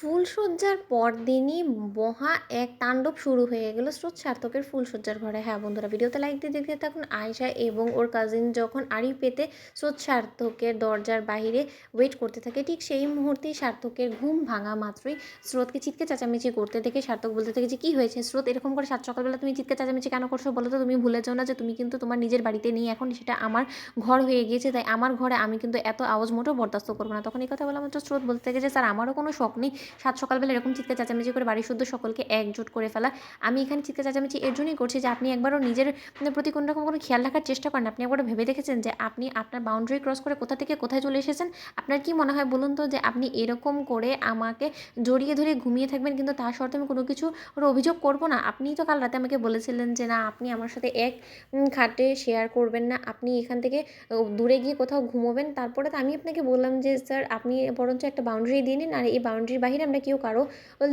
ফুলশয্যার পরদিনই মহা এক তাণ্ডব শুরু হয়ে গেল স্রোত সার্থকের ফুলশয্যার ঘরে। হ্যাঁ বন্ধুরা, ভিডিওতে লাইক দিয়ে দেখতে থাকুন। আয়েশা এবং ওর কাজিন যখন আড়ি পেতে স্রোত সার্থকের দরজার বাইরে ওয়েট করতে থাকে, ঠিক সেই মুহূর্তেই সার্থকের ঘুম ভাঙা মাত্রই স্রোতকে চিৎকে চেঁচামেচি করতে দেখে সার্থক বলতে থাকে যে কী হয়েছে স্রোত, এরকম করে সাত সকালবেলা তুমি চিৎকে চেঁচামেচি কেন করছো বলো তো? তুমি ভুলে যাও না যে তুমি কিন্তু তোমার নিজের বাড়িতে নেই, এখন সেটা আমার ঘর হয়ে গিয়েছে, তাই আমার ঘরে আমি কিন্তু এত আওয়াজ মোটেও বরদাস্ত করবো না। তখন এই কথা বলা মাত্র স্রোত বলতে থাকে যে স্যার, আমারও কোনো শখ নেই সাত সকালবেলা এরকম চিৎকার চেঁচামেচি করে বাড়ির শুদ্ধ সকলকে একজোট করে ফেলা। আমি এখানে চিৎকার চেঁচামেচি এর জন্যই করছি যে আপনি একবারও নিজের প্রতি কোনো রকম কোনো খেয়াল রাখার চেষ্টা করেন। আপনি একবারও ভেবে দেখেছেন যে আপনি আপনার বাউন্ডারি ক্রস করে কোথা থেকে কোথায় চলে এসেছেন? আপনার কি মনে হয় বলুন তো যে আপনি এরকম করে আমাকে জড়িয়ে ধরে ঘুমিয়ে থাকবেন কিন্তু তার সত্ত্বেও আমি কোনো কিছু ওর অভিযোগ করব না? আপনিই তো কাল রাতে আমাকে বলেছিলেন যে না, আপনি আমার সাথে এক খাটে শেয়ার করবেন না, আপনি এখান থেকে দূরে গিয়ে কোথাও ঘুমোবেন। তারপরে তো আমি আপনাকে বললাম যে স্যার, আপনি বরঞ্চ একটা বাউন্ডারি দিয়ে নিন, আর এই বাউন্ডারির বাইরে আমরা কেউ কারো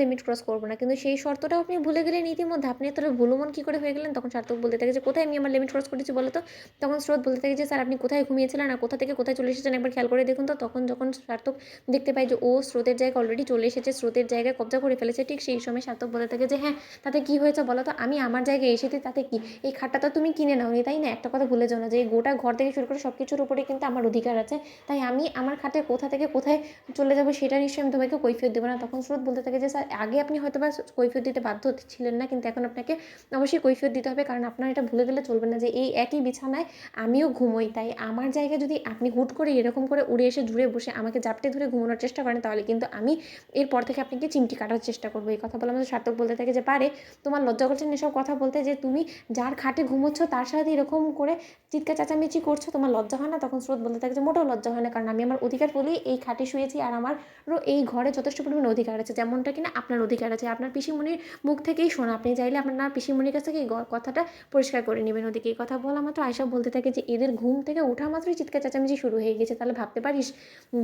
লিমিট ক্রস করবো না। কিন্তু সেই শর্তটাও আপনি ভুলে গেলেন ইতিমধ্যে। আপনি এতটা ভুলো মন কী করে হয়ে গেলেন? তখন সার্থক বলতে থাকে যে কোথায় আমি আমার লিমিট ক্রস করেছি বলো তো? তখন স্রোত বলতে থাকে যে স্যার, আপনি কোথায় ঘুমিয়েছিলেন আর কোথা থেকে কোথায় চলে এসেছেন একবার খেয়াল করে দেখুন তো। তখন যখন সার্থক দেখতে পায় যে ও স্রোতের জায়গায় অলরেডি চলে এসেছে, স্রোতের জায়গায় কবজা করে ফেলেছে, ঠিক সেই সময় সার্থক বলতে থাকে যে হ্যাঁ, তাতে কী হয়েছে বলো তো? আমি আমার জায়গায় এসেছি, তাতে কি? এই খাটটা তো তুমি কিনে নাওনি, তাই না? একটা কথা ভুলে যাও না যে এই গোটা ঘর থেকে শুরু করে সব কিছুর উপরে কিন্তু আমার অধিকার আছে। তাই আমি আমার খাটে কোথা থেকে কোথায় চলে যাবো সেটা নিশ্চয়ই আমি তোমাকে কৈফিয়ত দেবো না। তখন স্রোত বলতে থাকে যে স্যার, আগে আপনি হয়তোবা কৈফিয়ত দিতে বাধ্য ছিলেন না, কিন্তু এখন আপনাকে অবশ্যই কৈফিয়ত দিতে হবে, কারণ আপনার এটা ভুলে গেলে চলবে না যে এই একই বিছানায় আমিও ঘুমোই। তাই আমার জায়গায় যদি আপনি হুট করে এরকম করে উড়ে এসে জুড়ে বসে আমাকে জাপটে ধরে ঘুমানোর চেষ্টা করেন, তাহলে কিন্তু আমি এরপর থেকে আপনাকে চিমটি কাটার চেষ্টা করবো। এই কথা বলে আমাদের সার্থক বলতে থাকে যে পারে, তোমার লজ্জা করছেন এসব কথা বলতে? যে তুমি যার খাটে ঘুমোচ্ছ তার সাথে এরকম করে চিৎকার চেঁচামেচি করছো, তোমার লজ্জা হয় না? তখন স্রোত বলতে থাকে যে মোটেও লজ্জা হয় না, কারণ আমি আমার অধিকার বলেই এই খাটে শুয়েছি, আর আমারও এই ঘরে যথেষ্ট পরিমাণ অধিকার আছে, যেমনটা কিনা আপনার অধিকার আছে। আপনার পিসিমণির মুখ থেকেই শোনা, আপনি চাইলে আপনার পিসিমণির কাছ থেকে এই কথাটা পরিষ্কার করে নেবেন। ওদিকে এই কথা বলা মাত্র আয়শা বলতে থাকে যে এদের ঘুম থেকে ওঠা মাত্রই চিৎকার চেঁচামেচি শুরু হয়ে গেছে, তাহলে ভাবতে পারিস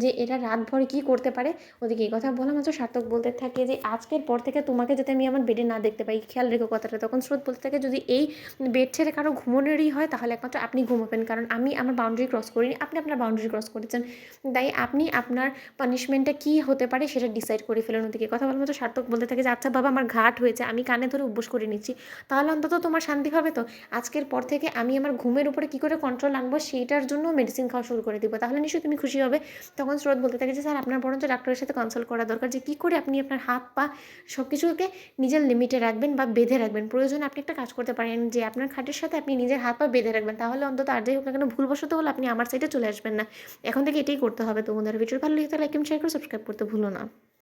যে এরা রাতভর কী করতে পারে। ওদিকে এই কথা বলা মাত্র সার্থক বলতে থাকে যে আজকের পর থেকে তোমাকে যাতে আমি আমার বেডে না দেখতে পাই, খেয়াল রেখো কথাটা। তখন স্রোত বলতে থাকে যদি এই বেড ছেড়ে কারো ঘুমোনোরই হয় তাহলে একমাত্র আপনি ঘুমোবেন, কারণ আমি আমার বাউন্ডারি ক্রস করিনি, আপনি আপনার বাউন্ডারি ক্রস করেছেন। তাই আপনি আপনার পানিশমেন্টটা কী হতে পারে সেটা ডিসাইড করে ফেলেন। ওদিকে কথা বলার মতো সার্থক বলতে থাকে যে আচ্ছা বাবা, আমার ঘাট হয়েছে, আমি কানে ধরে অভ্যাস করে নিচ্ছি, তাহলে অন্তত তোমার শান্তি হবে তো? আজকের পর থেকে আমি আমার ঘুমের উপরে কী করে কন্ট্রোল আনবো সেইটার জন্য মেডিসিন খাওয়া শুরু করে দিব, তাহলে নিশ্চয়ই তুমি খুশি হবে। তখন স্রোত বলতে থাকে যে স্যার, আপনার বরঞ্চ ডাক্তারের সাথে কনসাল্ট করা দরকার, যে কী করে আপনি আপনার হাত পা সব কিছুকে নিজের লিমিটে রাখবেন বা বেঁধে রাখবেন। প্রয়োজনে আপনি একটা কাজ করতে পারেন যে আপনার খাটের সাথে আপনি নিজের হাত পা বেঁধে রাখবেন, তাহলে অন্তত আর যাই হোক না কেন ভুলবশত হলে আপনি আমার সাইডে চলে আসবেন না। এখন থেকে এটাই করতে হবে। তো বন্ধুরা, ভিডিও ভালো লাগে তাহলে লাইক এবং শেয়ার করে সাবস্ক্রাইব করতে ভুলো না।